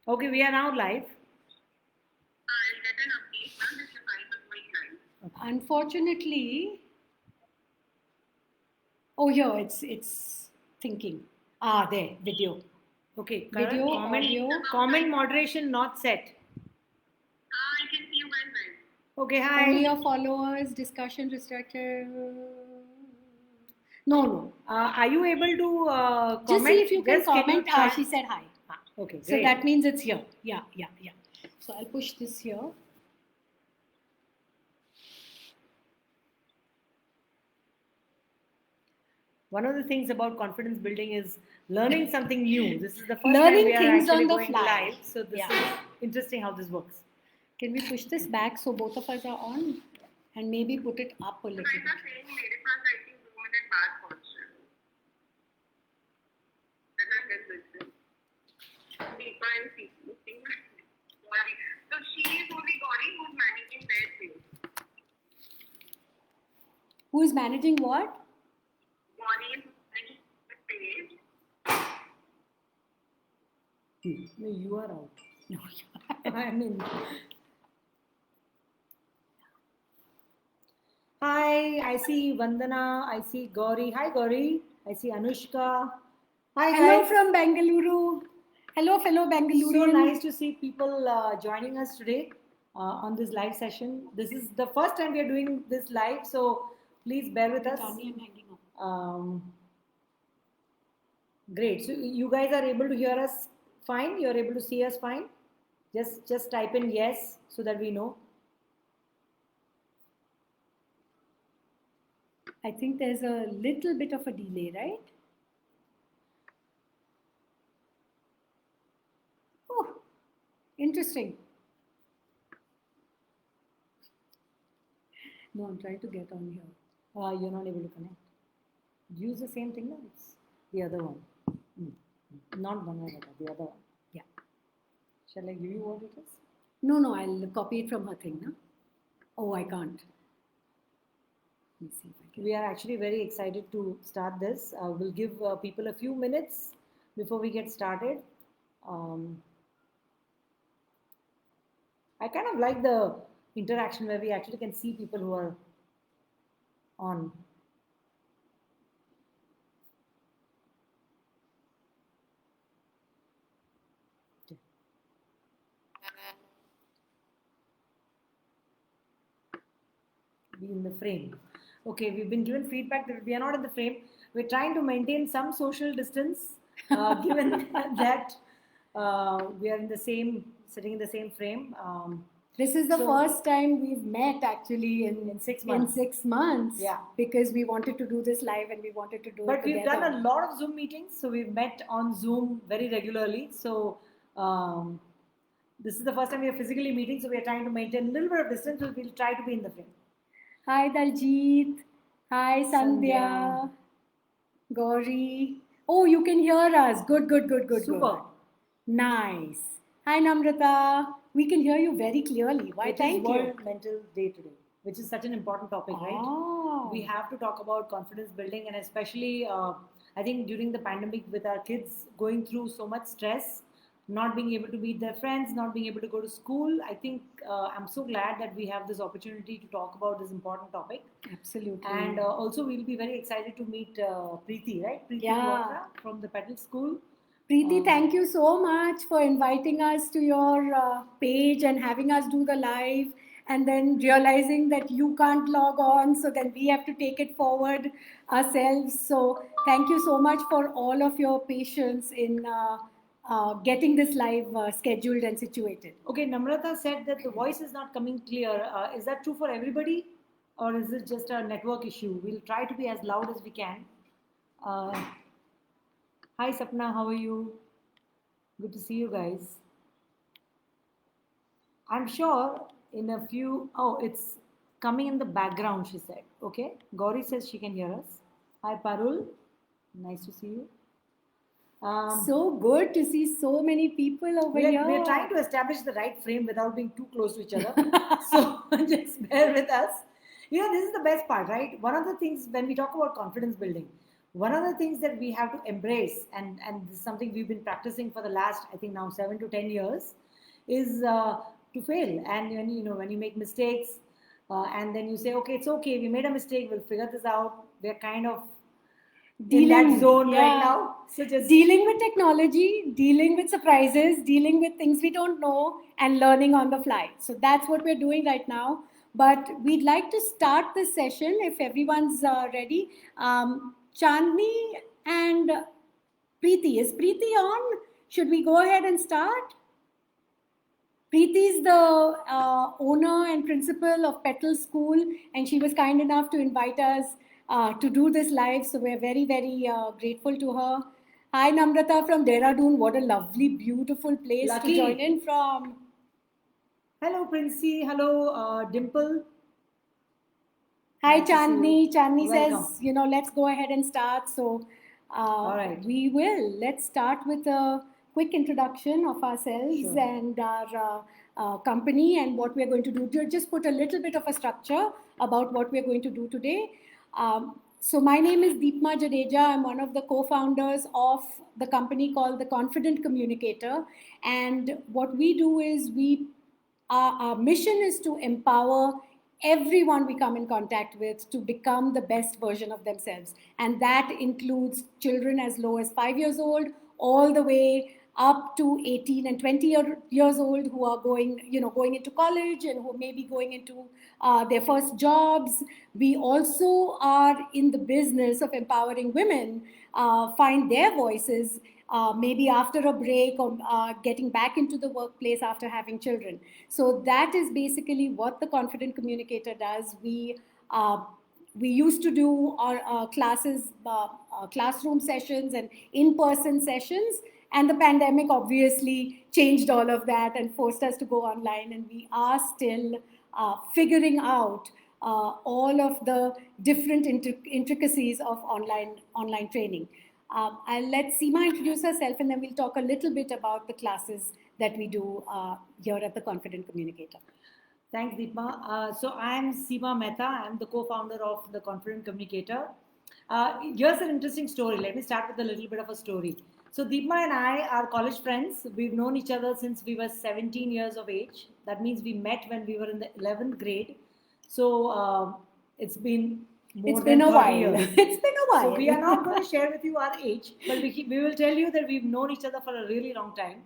Okay, we are now live. I'll get an update once if your files are going live. Unfortunately, oh here it's thinking. There, video. Okay, Video, comment, audio. comment moderation not set. I can see you guys live. Okay, hi. Only your followers, discussion restricted. No. Are you able to comment? Just see if you can Just comment. try? She said hi. Okay, So great. that means it's here. Yeah. So I'll push this here. One of the things about confidence building is learning something new. This is the first Learning time we are things actually on the going fly. live. So this Yeah. is interesting how this works. Can we push this back so both of us are on? And maybe put it up a You little guys bit. are saying मेरे पास I think 2 minute बाद पहुंच Then I get this. Deepa and Siti. So she is only Gauri who's managing their things. Who is managing what? Gauri is managing the page. No, you are out. No, I'm in. Hi, I see Vandana. I see Gauri. Hi, Gauri. I see Anushka. Hi, hello guys. from Bengaluru. Hello, fellow Bengaluru. So nice to see people joining us today on this live session. This is the first time we are doing this live, so please bear with us. Great. So you guys are able to hear us fine? You're able to see us fine? Just type in yes so that we know. I think there's a little bit of a delay, right? Oh, interesting. No, I'm trying to get on here. You're not able to connect. Use the same thing, no? It's the other one. Not Banagata, the other one. Yeah. Shall I give you what it is? No, I'll copy it from her thing, no? Oh, I can't. Let me see if I can. We are actually very excited to start this. We'll give people a few minutes before we get started. I kind of like the interaction where we actually can see people who are on. Be in the frame. Okay, we've been given feedback that we are not in the frame. We're trying to maintain some social distance, given that we are in the same, sitting in the same frame. This is the first time we've met actually in 6 months. In 6 months. Yeah. Because we wanted to do this live and we wanted to do But it we've together. done a lot of Zoom meetings, so we've met on Zoom very regularly. So this is the first time we are physically meeting, so we are trying to maintain a little bit of distance. So we'll try to be in the frame. Hi Daljit. Hi Sandhya. Sandhya. Gauri. Oh, you can hear us. Good. Super. Good. Nice. Hi Namrata. We can hear you very clearly. Why, It is thank you. World Mental Day today, which is such an important topic, right? Oh. We have to talk about confidence building, and especially, I think during the pandemic, with our kids going through so much stress, not being able to meet their friends, not being able to go to school, I think I'm so glad that we have this opportunity to talk about this important topic. Absolutely. And also, we'll be very excited to meet Preeti, right? Preeti Yeah. Luhatra from the Petal School. Preeti, thank you so much for inviting us to your page and having us do the live, and then realizing that you can't log on, so then we have to take it forward ourselves. So thank you so much for all of your patience in getting this live scheduled and situated. Okay, Namrata said that the voice is not coming clear. Is that true for everybody, or is it just a network issue? We'll try to be as loud as we can. Hi Sapna, how are you? Good to see you guys. I'm sure in a few. Oh, it's coming in the background, she said. Okay, Gauri says she can hear us. Hi Parul, nice to see you. So good to see so many people over here. We're trying to establish the right frame without being too close to each other. So just bear with us. You know, this is the best part, right? One of the things when we talk about confidence building, one of the things that we have to embrace, and this is something we've been practicing for the last, I think now 7 to 10 years, is to fail. And when you make mistakes, and then you say, okay, it's okay, we made a mistake, we'll figure this out. We're kind of in that zone right now. So just dealing with technology, dealing with surprises, dealing with things we don't know, and learning on the fly. So that's what we're doing right now. But we'd like to start this session if everyone's ready. Chandni and Preeti. Is Preeti on? Should we go ahead and start? Preeti is the owner and principal of Petal School, and she was kind enough to invite us to do this live. So we're very, very grateful to her. Hi, Namrata from Dehradun. What a lovely, beautiful place Lucky. to join in from. Hello, Princey. Hello, Dimple. Hi, Nice to see Chandni. you. Chandni Welcome. says, let's go ahead and start. So All right. we will. Let's start with a quick introduction of ourselves Sure. and our company and what we're going to do. Just put a little bit of a structure about what we're going to do today. So my name is Deepma Jadeja. I'm one of the co-founders of the company called The Confident Communicator. And what we do is our mission is to empower everyone we come in contact with to become the best version of themselves. And that includes children as low as 5 years old, all the way up to 18 and 20 years old who are going into college and who may be going into their first jobs. We also are in the business of empowering women find their voices maybe after a break or getting back into the workplace after having children. So that is basically what the Confident Communicator does. We used to do our classes, classroom sessions and in-person sessions. And the pandemic obviously changed all of that and forced us to go online. And we are still figuring out all of the different intricacies of online training. I'll let Seema introduce herself, and then we'll talk a little bit about the classes that we do here at the Confident Communicator. Thanks, Deepma. So I'm Seema Mehta. I'm the co-founder of the Confident Communicator. Here's an interesting story. Let me start with a little bit of a story. So Deepma and I are college friends. We've known each other since we were 17 years of age. That means we met when we were in the 11th grade. So it's been more than 30 years. It's been a while. So we are not going to share with you our age, but we will tell you that we've known each other for a really long time.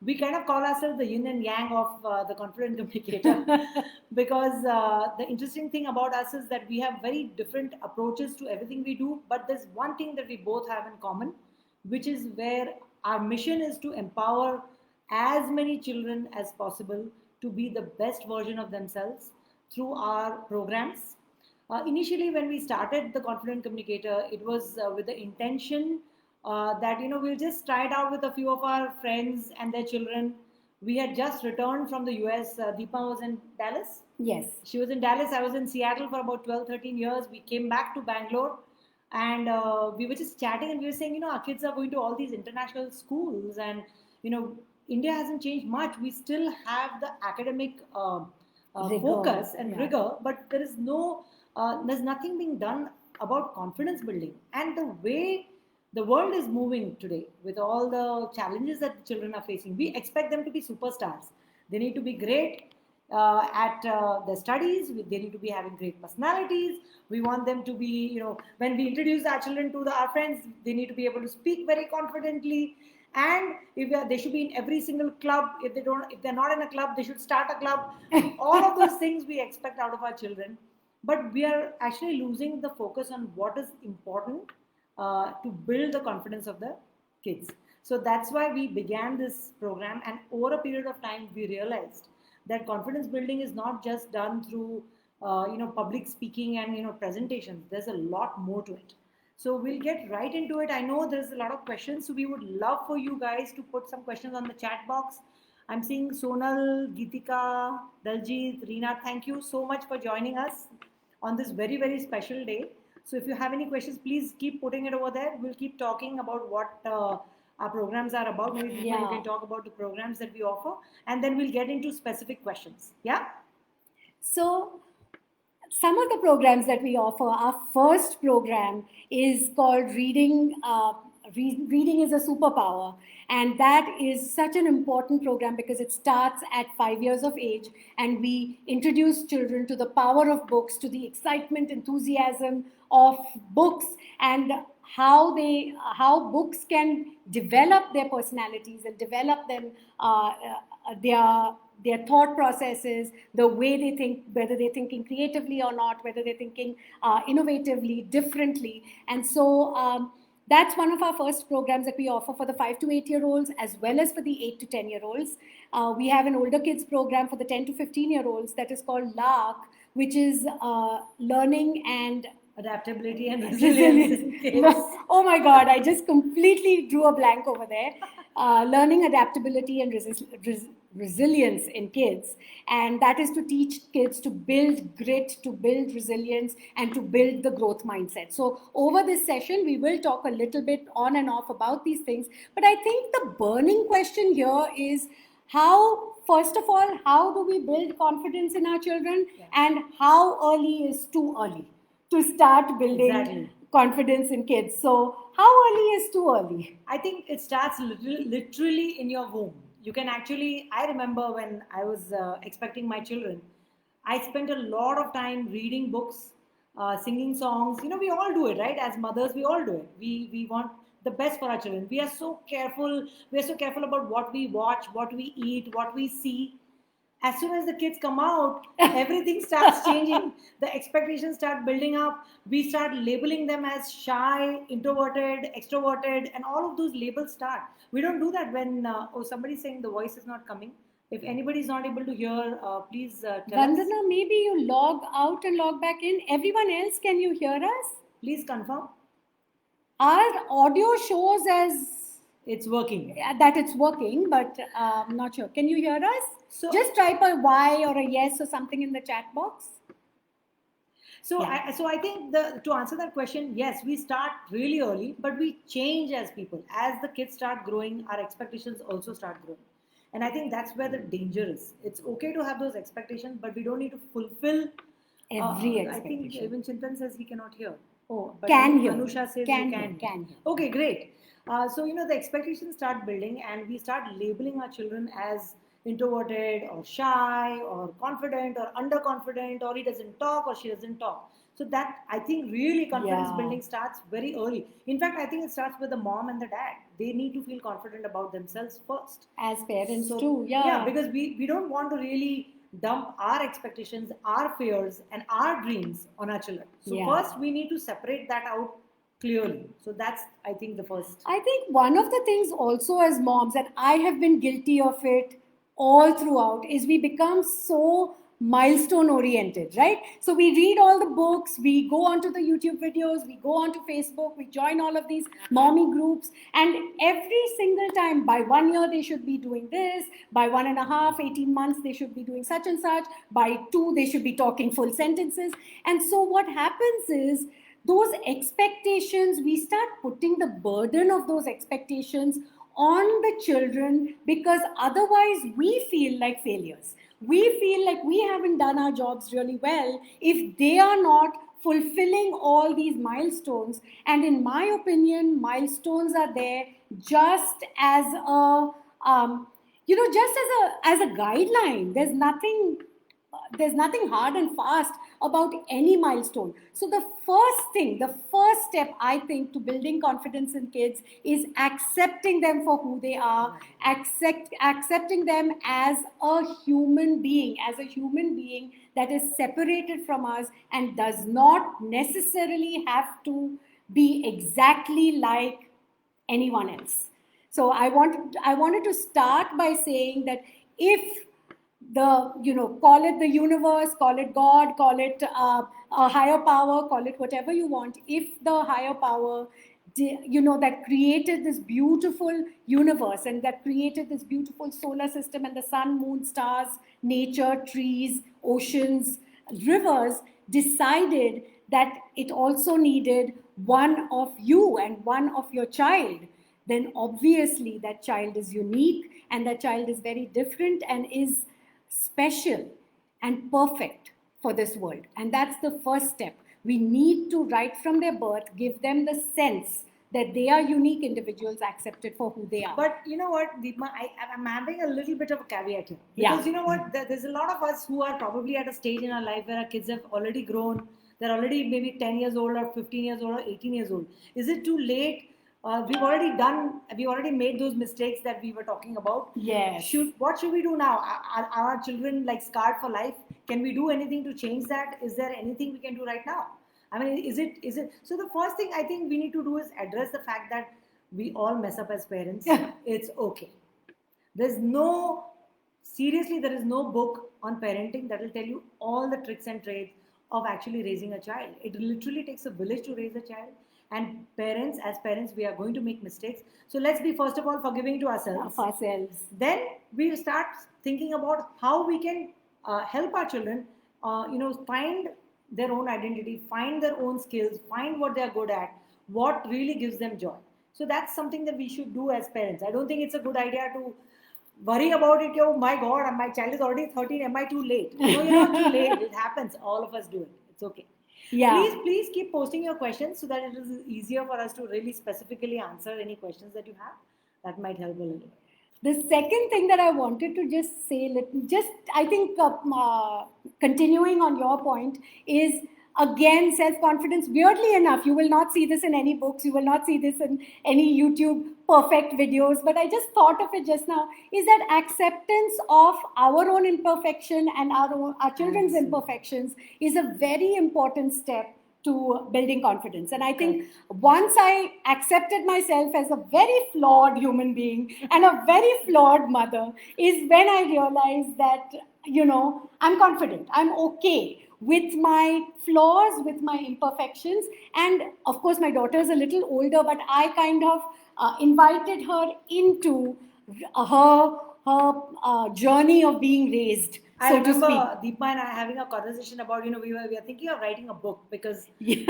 We kind of call ourselves the yin and yang of the Confident Communicator because the interesting thing about us is that we have very different approaches to everything we do, but there's one thing that we both have in common, which is where our mission is to empower as many children as possible to be the best version of themselves through our programs. Initially, when we started the Confident Communicator, it was with the intention that we'll just try it out with a few of our friends and their children. We had just returned from the US. Deepa was in Dallas. Yes. She was in Dallas. I was in Seattle for about 12-13 years. We came back to Bangalore and we were just chatting and we were saying, our kids are going to all these international schools and, India hasn't changed much. We still have the academic focus and rigor, but there's nothing being done about confidence building. And the way the world is moving today with all the challenges that the children are facing, we expect them to be superstars. They need to be great at their studies. They need to be having great personalities. We want them to be, when we introduce our children to our friends, they need to be able to speak very confidently. And they should be in every single club. If they're not in a club, they should start a club. All of those things we expect out of our children. But we are actually losing the focus on what is important to build the confidence of the kids. So that's why we began this program. And over a period of time, we realized that confidence building is not just done through public speaking and presentations. There's a lot more to it. So we'll get right into it. I know there's a lot of questions, so we would love for you guys to put some questions on the chat box. I'm seeing Sonal, Geetika, Daljit, Reena. Thank you so much for joining us on this very, very special day. So if you have any questions, please keep putting it over there. We'll keep talking about what our programs are about. Maybe you can talk about the programs that we offer, and then we'll get into specific questions. Yeah? So some of the programs that we offer, our first program is called Reading. Reading is a superpower, and that is such an important program because it starts at 5 years of age, and we introduce children to the power of books, to the excitement, enthusiasm of books, and how books can develop their personalities and develop them their thought processes, the way they think, whether they're thinking creatively or not, whether they're thinking innovatively, differently. And so that's one of our first programs that we offer for the 5 to 8-year-olds as well as for the 8 to 10-year-olds. We have an older kids program for the 10 to 15-year-olds that is called LARC, which is learning and Adaptability and resilience in kids. Oh my God, I just completely drew a blank over there. Learning adaptability and resilience in kids. And that is to teach kids to build grit, to build resilience, and to build the growth mindset. So over this session, we will talk a little bit on and off about these things. But I think the burning question here is first of all, how do we build confidence in our children? Yeah. And how early is too early to start building confidence in kids? So how early is too early? I think it starts literally in your womb. You can actually, I remember when I was expecting my children, I spent a lot of time reading books, singing songs. You know, we all do it, right? As mothers, we all do it. We want the best for our children. We are so careful. We are so careful about what we watch, what we eat, what we see. As soon as the kids come out, everything starts changing. The expectations start building up. We start labeling them as shy, introverted, extroverted, and all of those labels start. We don't do that when somebody's saying the voice is not coming. If anybody's not able to hear, please tell us. Vandana, maybe you log out and log back in. Everyone else, can you hear us? Please confirm. Our audio shows as It's working. that it's working, but I'm not sure. Can you hear us? So just type a Y or a yes or something in the chat box. So, I think to answer that question, yes, we start really early, but we change as people. As the kids start growing, our expectations also start growing. And I think that's where the danger is. It's okay to have those expectations, but we don't need to fulfill every expectation. I think even Chintan says he cannot hear. Oh, but can hear. Anusha says can he hear. Can hear. Okay, great. So, the expectations start building, and we start labeling our children as introverted or shy or confident or underconfident, or he doesn't talk or she doesn't talk. So that, I think, really confidence building starts very early. In fact, I think it starts with the mom and the dad. They need to feel confident about themselves first. As parents too, Yeah, because we don't want to really dump our expectations, our fears, and our dreams on our children. So first we need to separate that out clearly. So that's, I think, the first. I think one of the things also as moms, and I have been guilty of it all throughout, is we become so milestone oriented, right? So we read all the books, we go onto the YouTube videos, we go onto Facebook, we join all of these mommy groups, and every single time, by 1 year they should be doing this, by 1.5, 18 months they should be doing such and such, by 2 they should be talking full sentences. And so what happens is, those expectations, we start putting the burden of those expectations on the children, because otherwise we feel like failures. We feel like we haven't done our jobs really well if they are not fulfilling all these milestones. And in my opinion, milestones are there just as a, just as a guideline. There's nothing hard and fast about any milestone. So the first step, I think, to building confidence in kids is accepting them for who they are, accepting them as a human being that is separated from us and does not necessarily have to be exactly like anyone else. So I wanted to start by saying that if call it the universe, call it God, call it a higher power, call it whatever you want. If the higher power, that created this beautiful universe and that created this beautiful solar system and the sun, moon, stars, nature, trees, oceans, rivers, decided that it also needed one of you and one of your child, then obviously that child is unique and that child is very different and is special and perfect for this world. And that's the first step. We need to, right from their birth, give them the sense that they are unique individuals accepted for who they are. But you know what, Deepma, I'm having a little bit of a caveat here. Yeah. Because you know what, there's a lot of us who are probably at a stage in our life where our kids have already grown. They're already maybe 10 years old or 15 years old or 18 years old. Is it too late? We've already made those mistakes that we were talking about. Yes. What should we do now? Are our children like scarred for life? Can we do anything to change that? Is there anything we can do right now? I mean, is it? So the first thing I think we need to do is address the fact that we all mess up as parents. It's okay. Seriously, there is no book on parenting that will tell you all the tricks and trades of actually raising a child. It literally takes a village to raise a child. And as parents, we are going to make mistakes. So let's be, first of all, forgiving to ourselves. Then we start thinking about how we can help our children, find their own identity, find their own skills, find what they are good at, what really gives them joy. So that's something that we should do as parents. I don't think it's a good idea to worry about it. Oh my God, my child is already 13. Am I too late? No, you're not too late. It happens. All of us do it. It's okay. Yeah. Please keep posting your questions so that it is easier for us to really specifically answer any questions that you have. That might help a little bit. The second thing that I wanted to just say, I think continuing on your point is, again, self-confidence. Weirdly enough, you will not see this in any books, you will not see this in any YouTube perfect videos, but I just thought of it just now, is that acceptance of our own imperfection and our children's imperfections is a very important step to building confidence. And I think once I accepted myself as a very flawed human being and a very flawed mother is when I realized that, I'm confident, I'm okay with my flaws, with my imperfections. And of course, my daughter is a little older, but I kind of invited her into her journey of being raised. I remember Deepa and I having a conversation about, we are thinking of writing a book because we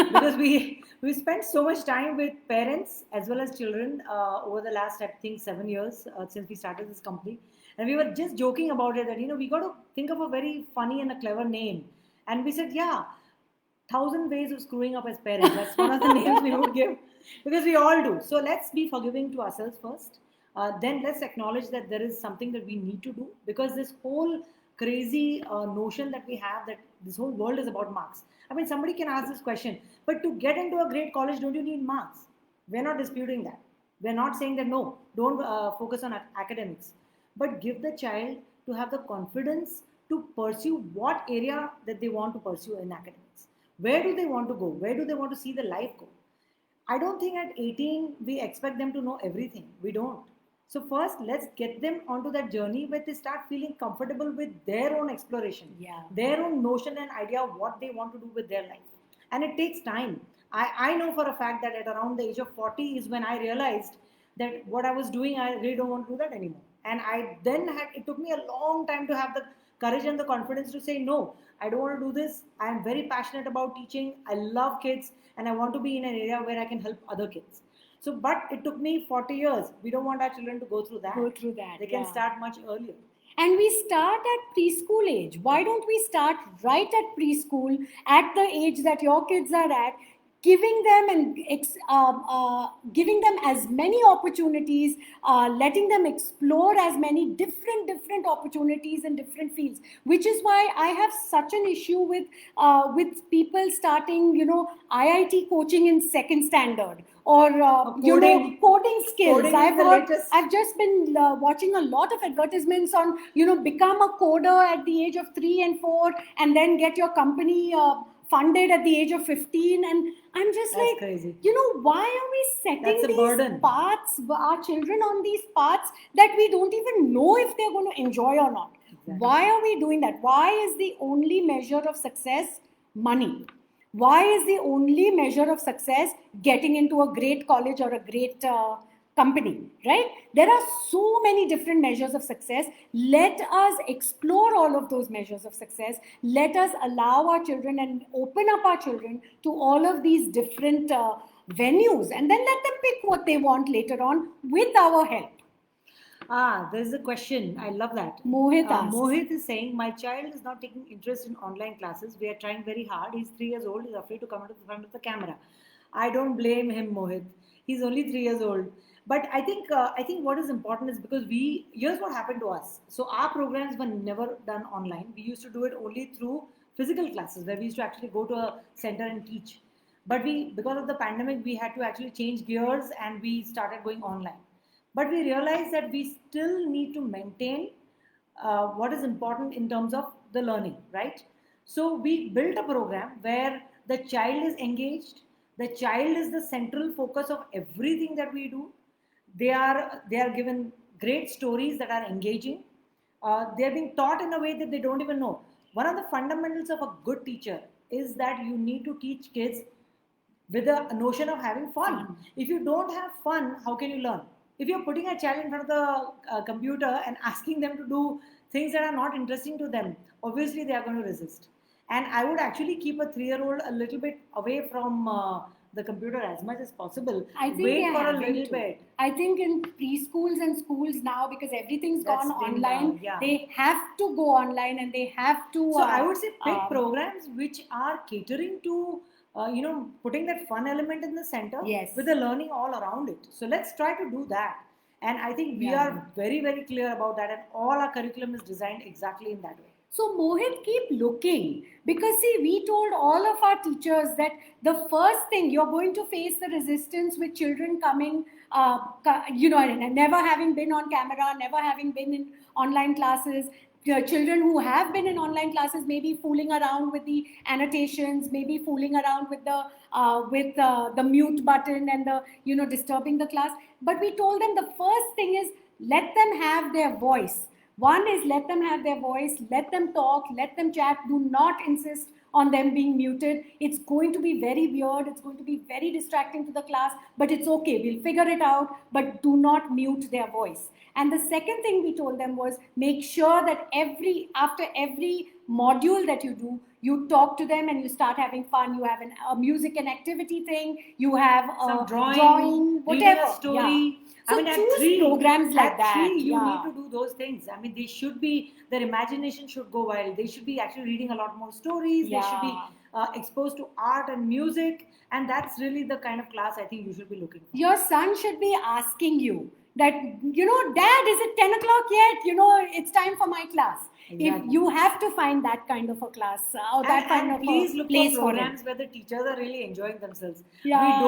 spent so much time with parents as well as children over the last, I think, 7 years since we started this company. And we were just joking about it that, we got to think of a very funny and a clever name. And we said, 1,000 ways of screwing up as parents. That's one of the names we would give because we all do. So let's be forgiving to ourselves first. Then let's acknowledge that there is something that we need to do, because this whole crazy notion that we have that this whole world is about marks. I mean, somebody can ask this question, but to get into a great college, don't you need marks? We're not disputing that. We're not saying that, no, don't focus on academics, but give the child to have the confidence to pursue what area that they want to pursue in academics. Where do they want to go? Where do they want to see their life go? I don't think at 18, we expect them to know everything. We don't. So first, let's get them onto that journey where they start feeling comfortable with their own exploration, their own notion and idea of what they want to do with their life. And it takes time. I know for a fact that at around the age of 40 is when I realized that what I was doing, I really don't want to do that anymore. And it took me a long time to have the courage and the confidence to say, no, I don't want to do this. I am very passionate about teaching. I love kids and I want to be in an area where I can help other kids. So, but it took me 40 years. We don't want our children to go through that. They can start much earlier. And we start at preschool age. Why don't we start right at preschool, at the age that your kids are at, giving them as many opportunities, letting them explore as many different opportunities in different fields. Which is why I have such an issue with people starting, IIT coaching in second standard or coding skills. I've just been watching a lot of advertisements on become a coder at the age of 3 and 4, and then get your company funded at the age of 15, and I'm just That's crazy. Why are we setting these burden. paths, our children on these paths that we don't even know if they're going to enjoy or not? Exactly. Why are we doing that? Why is the only measure of success money? Why is the only measure of success getting into a great college or a great company, right? There are so many different measures of success. Let us explore all of those measures of success. Let us allow our children and open up our children to all of these different venues, and then let them pick what they want later on with our help. There's a question. I love that. Mohit asks. Mohit is saying, my child is not taking interest in online classes. We are trying very hard. He's 3 years old. He's afraid to come into the front of the camera. I don't blame him, Mohit. He's only 3 years old. But I think what is important is because here's what happened to us. So our programs were never done online. We used to do it only through physical classes where we used to actually go to a center and teach. But because of the pandemic, we had to actually change gears and we started going online. But we realized that we still need to maintain what is important in terms of the learning, right? So we built a program where the child is engaged, the child is the central focus of everything that we do. They are given great stories that are engaging. They are being taught in a way that they don't even know. One of the fundamentals of a good teacher is that you need to teach kids with a notion of having fun. If you don't have fun, how can you learn? If you're putting a child in front of the computer and asking them to do things that are not interesting to them, obviously they are going to resist. And I would actually keep a 3-year-old a little bit away from the computer as much as possible. I think Wait they're for a having little to. bit. I think in preschools and schools now, because everything's That's gone been, online, yeah. they have to go online and they have to. So I would say pick programs which are catering to, putting that fun element in the center Yes. with the learning all around it. So let's try to do that. And I think we are very, very clear about that. And all our curriculum is designed exactly in that way. So Mohit, keep looking, because see, we told all of our teachers that the first thing you're going to face the resistance with children coming, and never having been on camera, never having been in online classes. Children who have been in online classes maybe fooling around with the annotations, maybe fooling around with the mute button and the disturbing the class. But we told them the first thing is let them have their voice. One is let them have their voice, let them talk, let them chat. Do not insist on them being muted. It's going to be very weird. It's going to be very distracting to the class, but it's okay. We'll figure it out, but do not mute their voice. And the second thing we told them was make sure that after every module that you do, you talk to them and you start having fun. You have a music and activity thing. You have some drawing, whatever. Reading a story. Yeah. So choose programs like at that. 3, you need to do those things. They should be, their imagination should go wild. They should be actually reading a lot more stories. They should be exposed to art and music. And that's really the kind of class I think you should be looking for. Your son should be asking you that, Dad, is it 10 o'clock yet? It's time for my class. Exactly. If you have to find that kind of a class or that kind of please a look place for programs where the teachers are really enjoying themselves. Yeah.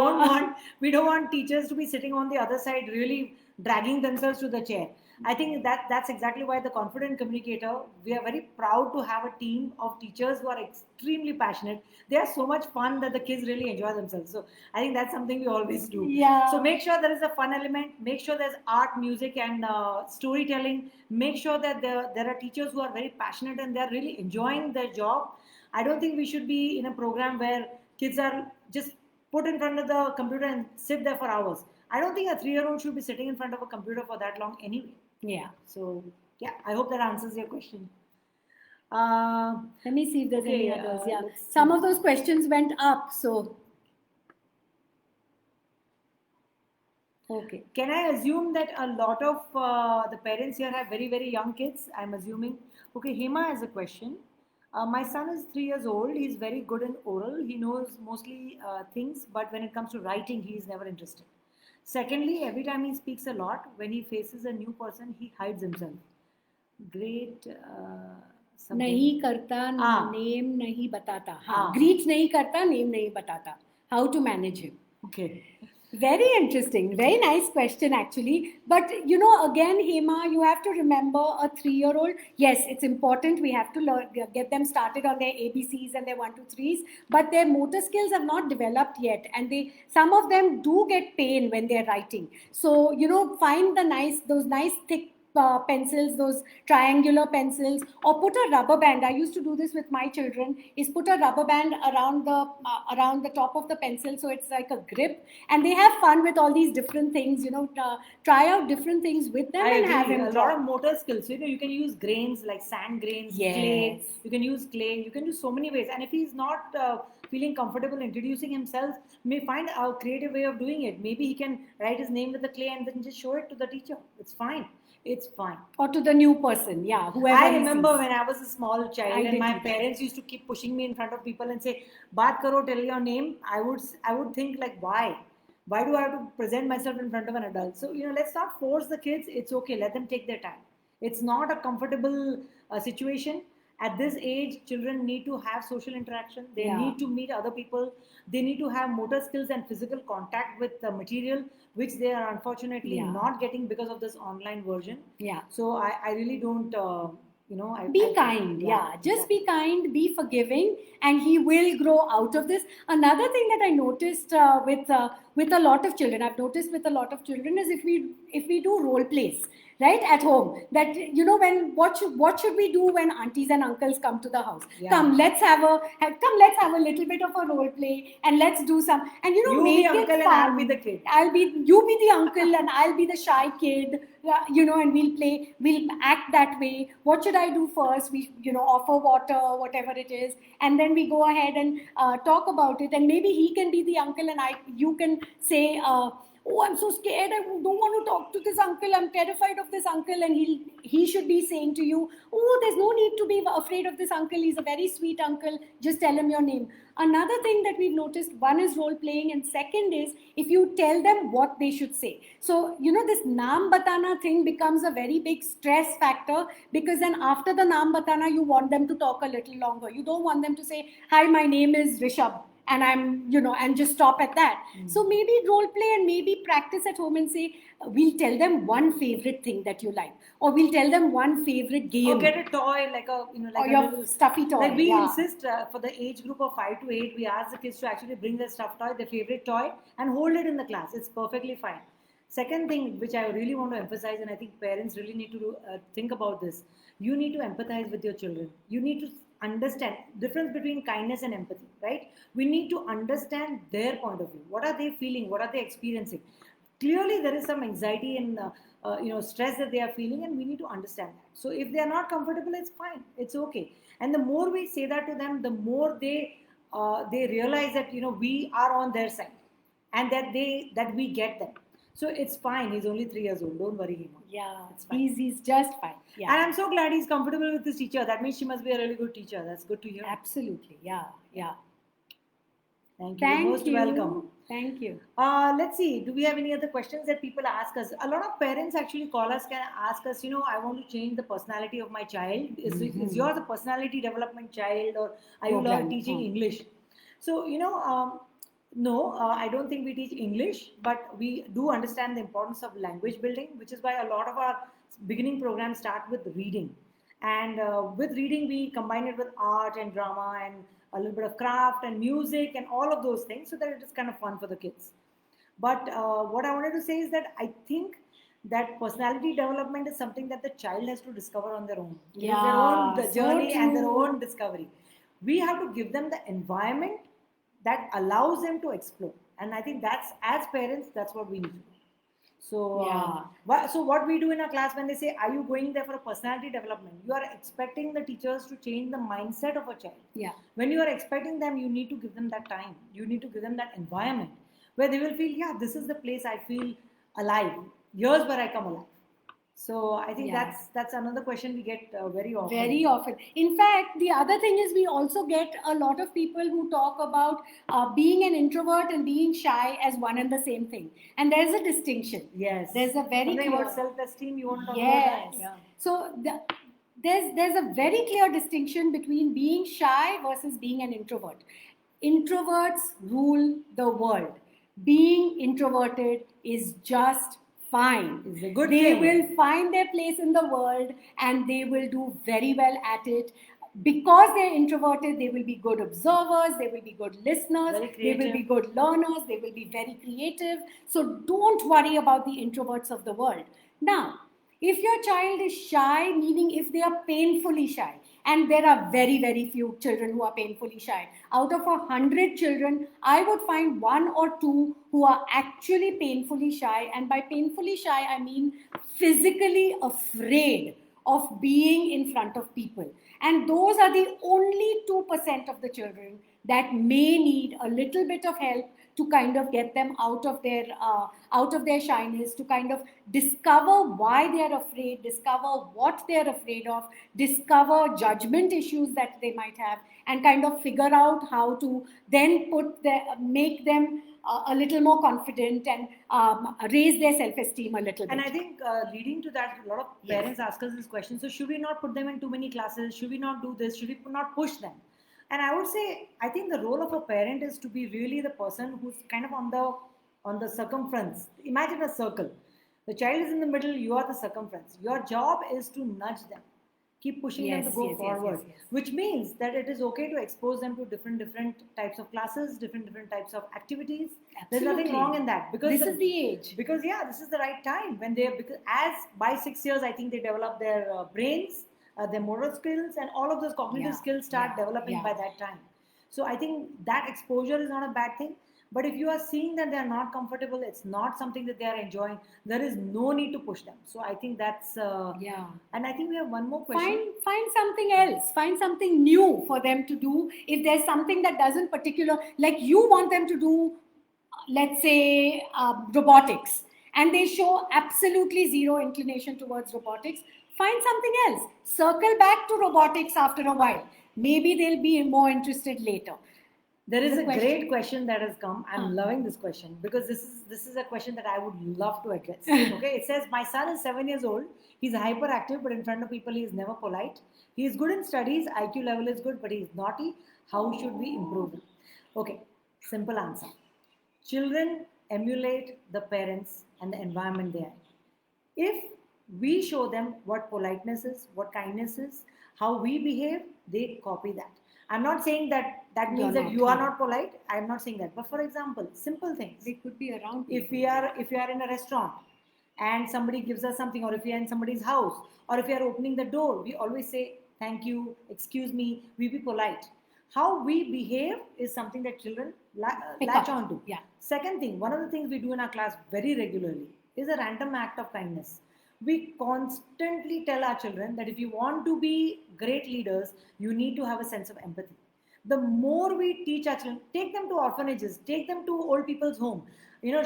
We don't want teachers to be sitting on the other side really dragging themselves to the chair. I think that's exactly why the Confident Communicator, we are very proud to have a team of teachers who are extremely passionate. They are so much fun that the kids really enjoy themselves. So I think that's something we always do. Yeah. So make sure there is a fun element. Make sure there's art, music, and storytelling. Make sure that there are teachers who are very passionate and they're really enjoying their job. I don't think we should be in a program where kids are just put in front of the computer and sit there for hours. I don't think a 3-year-old should be sitting in front of a computer for that long anyway. Yeah. So, yeah, I hope that answers your question. Let me see if there's any okay, others. Yeah. Some of those questions went up, so. Okay. Can I assume that a lot of the parents here have very, very young kids? I'm assuming. Okay, Hema has a question. My son is 3 years old. He's very good in oral. He knows mostly things, but when it comes to writing, he is never interested. Secondly, every time he speaks a lot, when he faces a new person, he hides himself. Great. नहीं करता, name नहीं बताता. Greet नहीं करता, name नहीं बताता. How to manage him? Okay. Very interesting. Very nice question, actually. But, again, Hema, you have to remember a 3-year-old. Yes, it's important. We have to get them started on their ABCs and their 1, 2, 3s. But their motor skills have not developed yet. And some of them do get pain when they're writing. So, find those nice thick pencils, those triangular pencils, or put a rubber band. I used to do this with my children, is put a rubber band around the top of the pencil so it's like a grip, and they have fun with all these different things, try out different things with them and have him a lot of motor skills. You can use grains like sand grains, clay. You can use clay. You can do so many ways. And if he's not feeling comfortable introducing himself, may find a creative way of doing it. Maybe he can write his name with the clay and then just show it to the teacher. It's fine. it's fine. Or to the new person, yeah, whoever. I he remember sees. when I was a small child I and did my too. parents used to keep pushing me in front of people and say, "Baat karo, tell your name." I would think like, why? Why do I have to present myself in front of an adult? So let's not force the kids. It's okay. Let them take their time. It's not a comfortable situation. At this age, children need to have social interaction. They Yeah. need to meet other people. They need to have motor skills and physical contact with the material, which they are unfortunately Yeah. not getting because of this online version. Yeah. So I really don't, Be kind, yeah. Just be kind, be forgiving, and he will grow out of this. Another thing that I noticed with a lot of children, I've noticed with a lot of children is if we do role plays, right, at home, that when what should we do when aunties and uncles come to the house? Yeah. Come, let's have a little bit of a role play, and let's do some, and You make be it uncle and fun. I'll be the kid. You be the uncle and I'll be the shy kid, and we'll act that way. What should I do first? We, offer water, whatever it is, and then we go ahead and talk about it. And maybe he can be the uncle, and you can say, "Oh, I'm so scared. I don't want to talk to this uncle. I'm terrified of this uncle." And he should be saying to you, "Oh, there's no need to be afraid of this uncle. He's a very sweet uncle. Just tell him your name." Another thing that we've noticed, one is role playing, and second is if you tell them what they should say. So, this naam batana thing becomes a very big stress factor, because then after the naam batana, you want them to talk a little longer. You don't want them to say, "Hi, my name is Rishabh," and and just stop at that. So maybe role play and maybe practice at home and say, we'll tell them one favorite thing that you like, or we'll tell them one favorite game. Or get a toy like a or a your little stuffy toy. Like we yeah. insist for the age group of 5 to 8, we ask the kids to actually bring their stuffed toy, their favorite toy, and hold it in the class. It's perfectly fine. Second thing which I really want to emphasize, and I think parents really need to think about this, you need to empathize with your children. You need to understand difference between kindness and empathy, right? We need to understand their point of view. What are they feeling? What are they experiencing? Clearly there is some anxiety and stress that they are feeling, and we need to understand that. So if they are not comfortable, it's fine, it's okay. And the more we say that to them, the more they realize that we are on their side, and that we get them. So it's fine. He's only 3 years old. Don't worry him. Yeah, It's fine. he's just fine. Yeah. And I'm so glad he's comfortable with his teacher. That means she must be a really good teacher. That's good to hear. Absolutely. Yeah. Yeah. Thank you. Thank You're most you. welcome. Thank you. Let's see. Do we have any other questions that people ask us? A lot of parents actually call us, can ask us, I want to change the personality of my child. Is yours a personality development child, or are you Program. teaching English? So, no, I don't think we teach English, but we do understand the importance of language building, which is why a lot of our beginning programs start with reading. And with reading, we combine it with art and drama and a little bit of craft and music and all of those things, so that it is kind of fun for the kids. But what I wanted to say is that I think that personality development is something that the child has to discover on their own. It is their own Yeah, so journey and their true. own discovery. We have to give them the environment that allows them to explore. And I think that's, as parents, that's what we need to do. So, Yeah. so what we do in our class when they say, "Are you going there for a personality development?" You are expecting the teachers to change the mindset of a child. Yeah. When you are expecting them, you need to give them that time. You need to give them that environment where they will feel, yeah, this is the place I feel alive. Here's where I come alive. So I think Yeah. that's another question we get very often. Very often. In fact, the other thing is we also get a lot of people who talk about being an introvert and being shy as one and the same thing. And there's a distinction. Yes. There's a very Something clear. about self-esteem. You want to talk Yes. about that? Yeah. So there's a very clear distinction between being shy versus being an introvert. Introverts rule the world. Being introverted is just fine. It's a good They thing. will find their place in the world and they will do very well at it. Because they're introverted, they will be good observers, they will be good listeners, Very they will creative. be good learners, they will be very creative. So don't worry about the introverts of the world. Now, if your child is shy, meaning if they are painfully shy, and there are very, very few children who are painfully shy. Out of 100 children, I would find 1 or 2 who are actually painfully shy. And by painfully shy, I mean physically afraid of being in front of people. And those are the only 2% of the children that may need a little bit of help to kind of get them out of their shyness, to kind of discover why they are afraid, discover what they are afraid of, discover judgment issues that they might have, and kind of figure out how to then make them a little more confident and raise their self-esteem a little bit. And I think leading to that, a lot of parents ask us this question. So should we not put them in too many classes? Should we not do this? Should we not push them? And I would say, I think the role of a parent is to be really the person who's kind of on the circumference. Imagine a circle. The child is in the middle, you are the circumference. Your job is to nudge them, keep pushing them to go forward, which means that it is okay to expose them to different types of classes, different types of activities. Absolutely. There's nothing wrong in that, because this is the age. Because this is the right time when because as by 6 years, I think they develop their brains, their motor skills, and all of those cognitive skills start developing by that time. So I think that exposure is not a bad thing. But if you are seeing that they are not comfortable, it's not something that they are enjoying, there is no need to push them. So I think that's And I think we have one more question. Find something else. Find something new for them to do. If there's something that doesn't like you want them to do, let's say robotics, and they show absolutely zero inclination towards robotics, find something else. Circle back to robotics after a while. Maybe they'll be more interested later. There is a great question that has come. I'm loving this question, because this is a question that I would love to address. Okay, it says, my son is 7 years old. He's hyperactive, but in front of people he is never polite. He is good in studies. IQ level is good, but he is naughty. How should we improve him? Okay, simple answer. Children emulate the parents and the environment they are in. If we show them what politeness is, what kindness is, how we behave, they copy that. I'm not saying that means that you are not polite. I'm not saying that. But for example, simple things. They could be around. If we are in a restaurant and somebody gives us something, or if we are in somebody's house, or if we are opening the door, we always say thank you, excuse me. We be polite. How we behave is something that children latch on to. Yeah. Second thing, one of the things we do in our class very regularly is a random act of kindness. We constantly tell our children that if you want to be great leaders, you need to have a sense of empathy. The more we teach our children, take them to orphanages, take them to old people's home,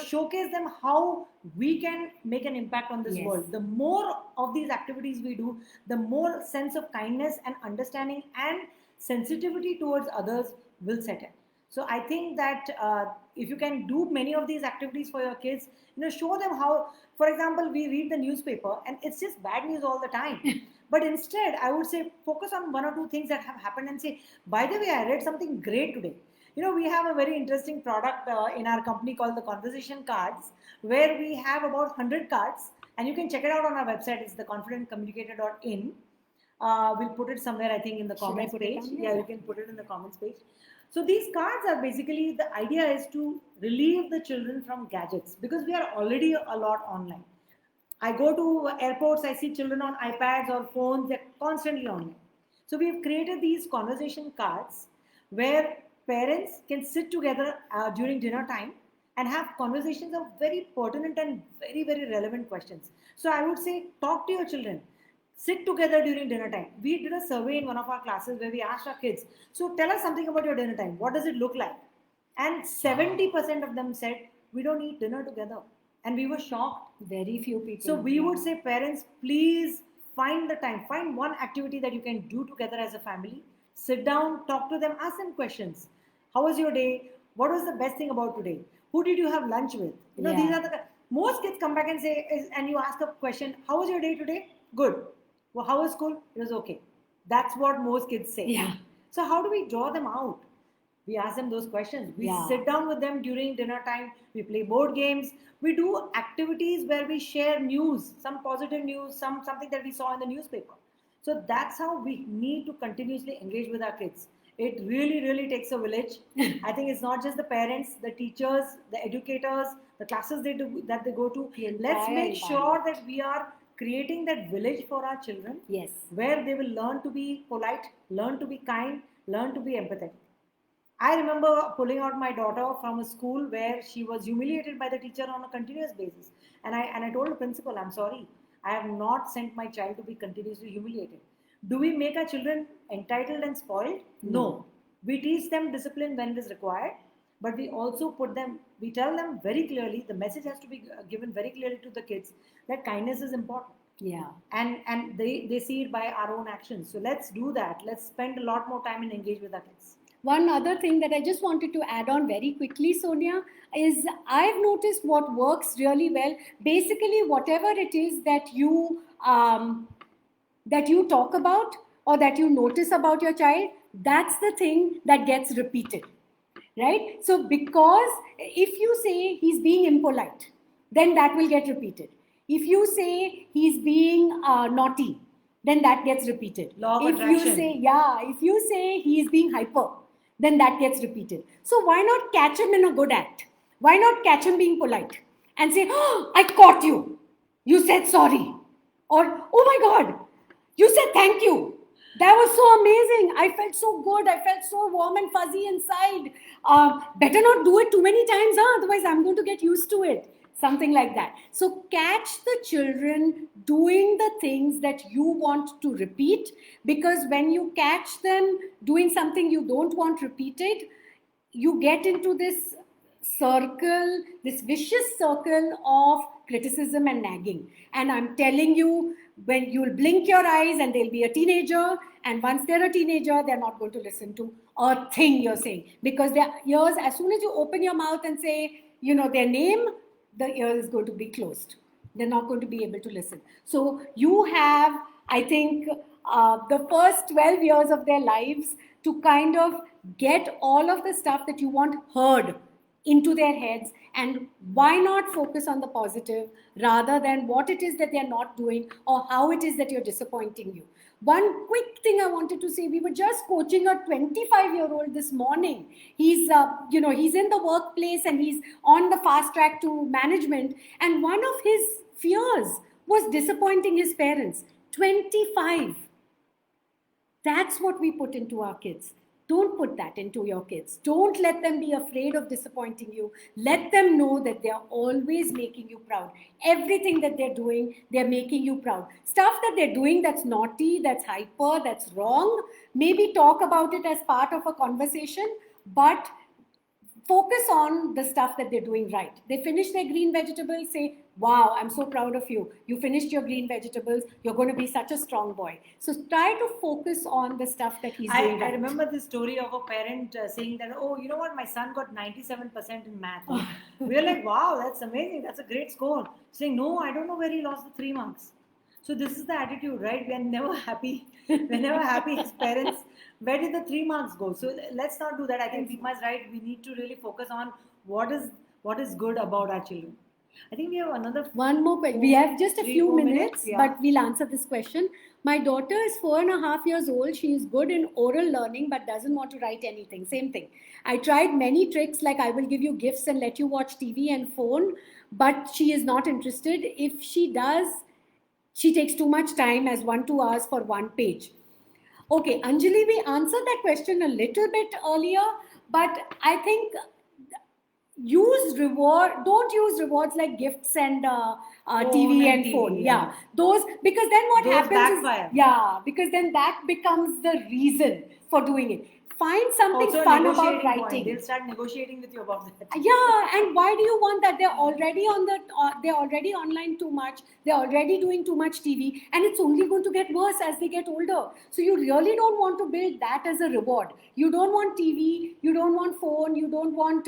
showcase them how we can make an impact on this world. The more of these activities we do, the more sense of kindness and understanding and sensitivity towards others will set in. So I think that if you can do many of these activities for your kids, show them how. For example, we read the newspaper and it's just bad news all the time. But instead, I would say focus on one or two things that have happened and say, by the way, I read something great today. We have a very interesting product in our company called the Conversation Cards, where we have about 100 cards, and you can check it out on our website. It's theconfidentcommunicator.in. We'll put it somewhere, I think, in the comments page. Yeah, you can put it in the comments page. So these cards are basically, the idea is to relieve the children from gadgets, because we are already a lot online. I go to airports, I see children on iPads or phones, they're constantly online. So we've created these conversation cards where parents can sit together during dinner time and have conversations of very pertinent and very, very relevant questions. So I would say, talk to your children. Sit together during dinner time. We did a survey in one of our classes where we asked our kids, so tell us something about your dinner time. What does it look like? And 70% of them said, we don't eat dinner together. And we were shocked. Very few people. So we would say, parents, please find the time. Find one activity that you can do together as a family. Sit down, talk to them, ask them questions. How was your day? What was the best thing about today? Who did you have lunch with? These are most kids come back and say, and you ask a question, how was your day today? Good. Well, how was school? It was okay. That's what most kids say. Yeah. So how do we draw them out? We ask them those questions. We sit down with them during dinner time. We play board games. We do activities where we share news, some positive news, something that we saw in the newspaper. So that's how we need to continuously engage with our kids. It really, really takes a village. I think it's not just the parents, the teachers, the educators, the classes that they go to. Let's make sure that we are creating that village for our children. Yes. Where they will learn to be polite, learn to be kind, learn to be empathetic. I remember pulling out my daughter from a school where she was humiliated by the teacher on a continuous basis. And I told the principal, I'm sorry, I have not sent my child to be continuously humiliated. Do we make our children entitled and spoiled? No. We teach them discipline when it is required, but we also we tell them very clearly, the message has to be given very clearly to the kids that kindness is important. Yeah. And they see it by our own actions. So let's do that. Let's spend a lot more time and engage with our kids. One other thing that I just wanted to add on very quickly, Sonia, is I've noticed what works really well. Basically, whatever it is that you talk about or that you notice about your child, that's the thing that gets repeated, right? So because if you say he's being impolite, then that will get repeated. If you say he's being naughty, then that gets repeated. Law of attraction. If you say he is being hyper, then that gets repeated. So why not catch him in a good act? Why not catch him being polite and say, oh, I caught you. You said sorry. Or, oh my God, you said thank you. That was so amazing. I felt so good. I felt so warm and fuzzy inside. Better not do it too many times, otherwise I'm going to get used to it. Something like that. So catch the children doing the things that you want to repeat, because when you catch them doing something you don't want repeated, you get into this circle, this vicious circle of criticism and nagging. And I'm telling you, when you'll blink your eyes and they'll be a teenager, and once they're a teenager, they're not going to listen to a thing you're saying, because their ears, as soon as you open your mouth and say, their name, the ear is going to be closed. They're not going to be able to listen. So you have, I think, the first 12 years of their lives to kind of get all of the stuff that you want heard into their heads, and why not focus on the positive rather than what it is that they're not doing or how it is that you're disappointing you. One quick thing I wanted to say, we were just coaching a 25-year-old this morning. He's in the workplace and he's on the fast track to management, and one of his fears was disappointing his parents. 25. That's what we put into our kids. Don't put that into your kids. Don't let them be afraid of disappointing you. Let them know that they're always making you proud. Everything that they're doing, they're making you proud. Stuff that they're doing that's naughty, that's hyper, that's wrong, maybe talk about it as part of a conversation, but focus on the stuff that they're doing right. They finish their green vegetables, say, wow, I'm so proud of you. You finished your green vegetables. You're going to be such a strong boy. So try to focus on the stuff that he's doing right. I remember this story of a parent saying that, oh, you know what, my son got 97% in math. We're like, wow, that's amazing. That's a great score. Saying, no, I don't know where he lost the 3 marks. So this is the attitude, right? We're never happy. We're never happy as parents. Where did the 3 marks go? So let's not do that. I think Seema is right. We need to really focus on what is good about our children. I think we have one more question. We have just a few minutes, yeah. But we'll answer this question. My daughter is 4.5 years old. She is good in oral learning, but doesn't want to write anything. Same thing. I tried many tricks, like I will give you gifts and let you watch TV and phone, but she is not interested. If she does, she takes too much time, as 1-2 hours for one page. Okay, Anjali, we answered that question a little bit earlier, but I think don't use rewards like gifts and TV and phone. Yeah. Those, because then what those happens backfire. Because then that becomes the reason for doing it. Find something also fun about writing. Point. They'll start negotiating with you about that. Yeah, and why do you want that? They're already they're already online too much. They're already doing too much TV, and it's only going to get worse as they get older. So you really don't want to build that as a reward. You don't want TV. You don't want phone. You don't want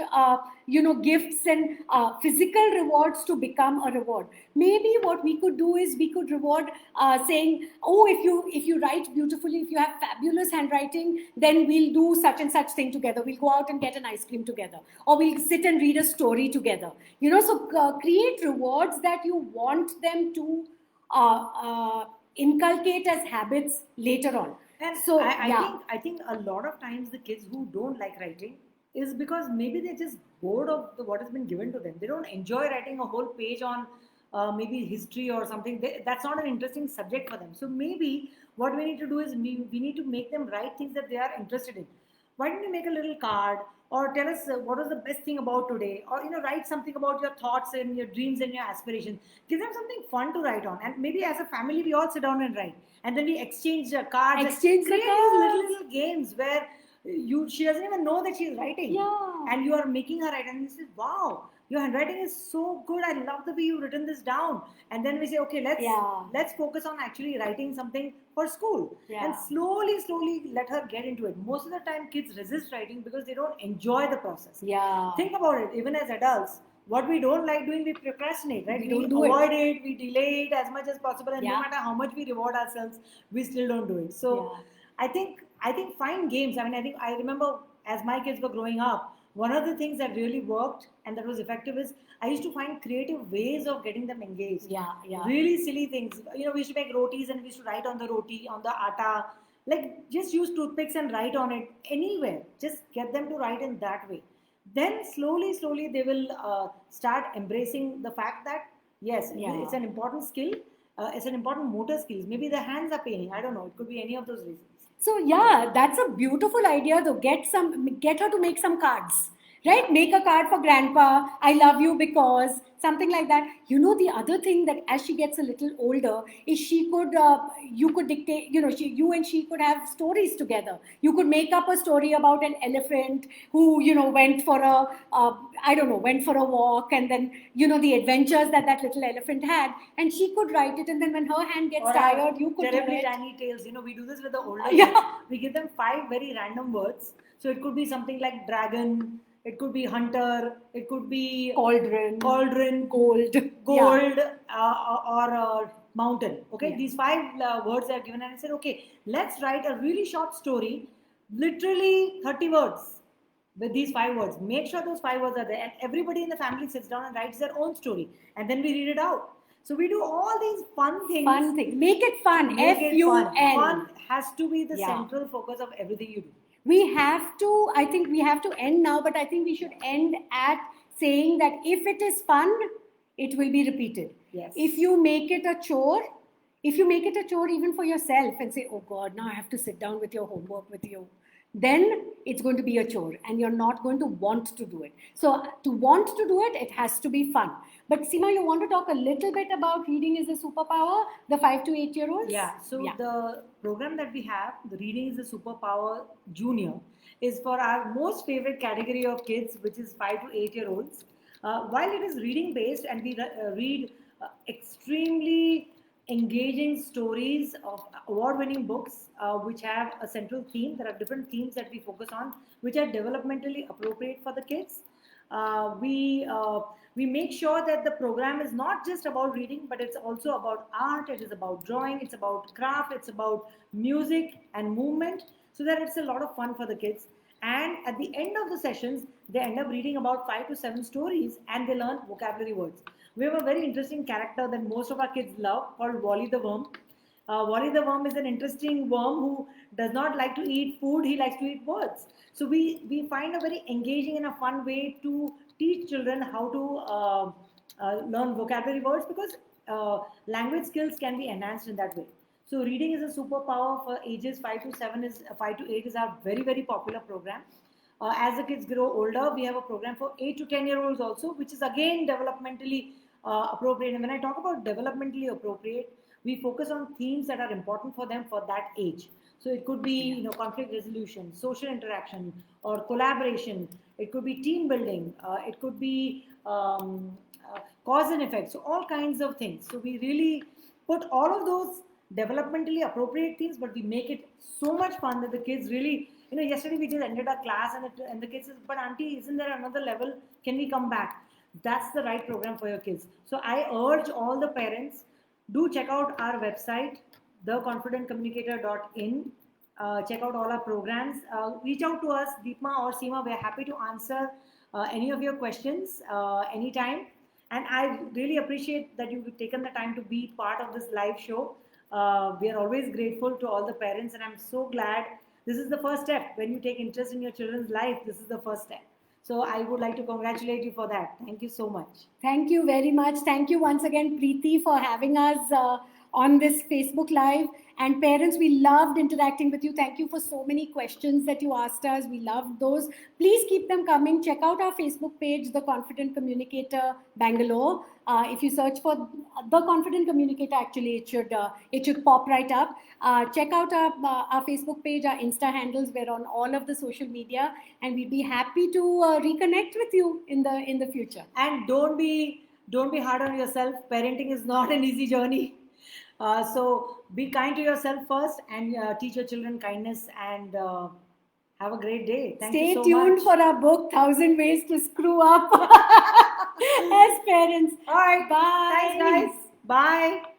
gifts and physical rewards to become a reward. Maybe what we could do is we could reward saying, oh, if you write beautifully, if you have fabulous handwriting, then we'll do such and such thing together. We'll go out and get an ice cream together, or we'll sit and read a story together. So create rewards that you want them to inculcate as habits later on. And so I think a lot of times the kids who don't like writing is because maybe they're just bored of what has been given to them. They don't enjoy writing a whole page on maybe history or something. That's not an interesting subject for them. So maybe what we need to do is we need to make them write things that they are interested in. Why don't you make a little card, or tell us what was the best thing about today, or write something about your thoughts and your dreams and your aspirations. Give them something fun to write on, and maybe as a family we all sit down and write, and then we exchange cards. Exchange the Create these cards. little games where she doesn't even know that she's writing, Yeah. and you are making her write, and you say, wow, your handwriting is so good, I love the way you've written this down. And then we say, okay, let's focus on actually writing something for school. Yeah. And slowly let her get into it. Most of the time kids resist writing because they don't enjoy the process. Yeah. Think about it, even as adults, what we don't like doing, we procrastinate, right? We don't do it. avoid it, we delay it as much as possible, and Yeah. no matter how much we reward ourselves, we still don't do it. So Yeah. I think find games. I remember as my kids were growing up, one of the things that really worked and that was effective is I used to find creative ways of getting them engaged. Yeah, yeah. Really silly things. We used to make rotis and we used to write on the roti, on the atta. Like just use toothpicks and write on it anywhere. Just get them to write in that way. Then slowly they will start embracing the fact that yes, Yeah. it's an important skill. It's an important motor skills. Maybe their hands are paining. I don't know. It could be any of those reasons. So yeah, that's a beautiful idea though. Get her to make some cards, right? Make a card for grandpa. I love you because something like that. The other thing that as she gets a little older is you could dictate. You and she could have stories together. You could make up a story about an elephant who went for went for a walk, and then the adventures that little elephant had, and she could write it, and then when her hand gets Or tired, you could do terribly it. tiny tales. We do this with the older Yeah. kids. We give them 5 very random words. So it could be something like dragon. It could be hunter. It could be Cauldron, gold, Yeah. or mountain. Okay, Yeah. these 5 words are given, and I said, okay, let's write a really short story, literally 30 words with these 5 words. Make sure those 5 words are there, and everybody in the family sits down and writes their own story, and then we read it out. So we do all these fun things. Fun thing. Make it fun. Make it fun. F-U-N. Fun has to be the Yeah. central focus of everything you do. I think we have to end now, but I think we should end at saying that if it is fun, it will be repeated. Yes. If you make it a chore even for yourself and say, oh God, now I have to sit down with your homework with you, then it's going to be a chore and you're not going to want to do it. So to want to do it, it has to be fun. But Seema, you want to talk a little bit about Reading is a Superpower, the 5 to 8 year olds? Yeah, so the program that we have, the Reading is a Superpower Junior, is for our most favorite category of kids, which is 5 to 8 year olds. While it is reading based and we read extremely engaging stories of award winning books which have a central theme. There are different themes that we focus on, which are developmentally appropriate for the kids. We make sure that the program is not just about reading, but it's also about art, it is about drawing, it's about craft, it's about music and movement, so that it's a lot of fun for the kids. And at the end of the sessions, they end up reading about 5 to 7 stories and they learn vocabulary words. We have a very interesting character that most of our kids love called Wally the Worm. Wally the Worm is an interesting worm who does not like to eat food, he likes to eat words. So we find a very engaging and a fun way to teach children how to learn vocabulary words, because language skills can be enhanced in that way. So reading is a superpower for ages 5 to 8 is our very, very popular program. As the kids grow older, we have a program for 8 to 10 year olds also, which is again developmentally appropriate. And when I talk about developmentally appropriate, we focus on themes that are important for them for that age. So it could be conflict resolution, social interaction, or collaboration. It could be team building. It could be cause and effect. So all kinds of things. So we really put all of those developmentally appropriate things, but we make it so much fun that the kids really, yesterday we just ended our class and the kids says, but auntie, isn't there another level? Can we come back? That's the right program for your kids. So I urge all the parents, do check out our website, theconfidentcommunicator.in. Check out all our programs. Reach out to us, Deepma or Seema. We're happy to answer any of your questions anytime. And I really appreciate that you've taken the time to be part of this live show. We are always grateful to all the parents, and I'm so glad this is the first step. When you take interest in your children's life, this is the first step. So I would like to congratulate you for that. Thank you so much. Thank you very much. Thank you once again, Preeti, for having us on this Facebook Live. And parents, we loved interacting with you. Thank you for so many questions that you asked us. We loved those. Please keep them coming. Check out our Facebook page, The Confident Communicator Bangalore. If you search for The Confident Communicator, actually it should pop right up. Check out our Facebook page, our Insta handles. We're on all of the social media, and we'd be happy to reconnect with you in the future. And don't be hard on yourself. Parenting is not an easy journey. So be kind to yourself first, and teach your children kindness, and have a great day. Thank Stay you so tuned much. for our book, 1,000 Ways to Screw Up as Parents. All right. Bye. Thanks, guys. Bye.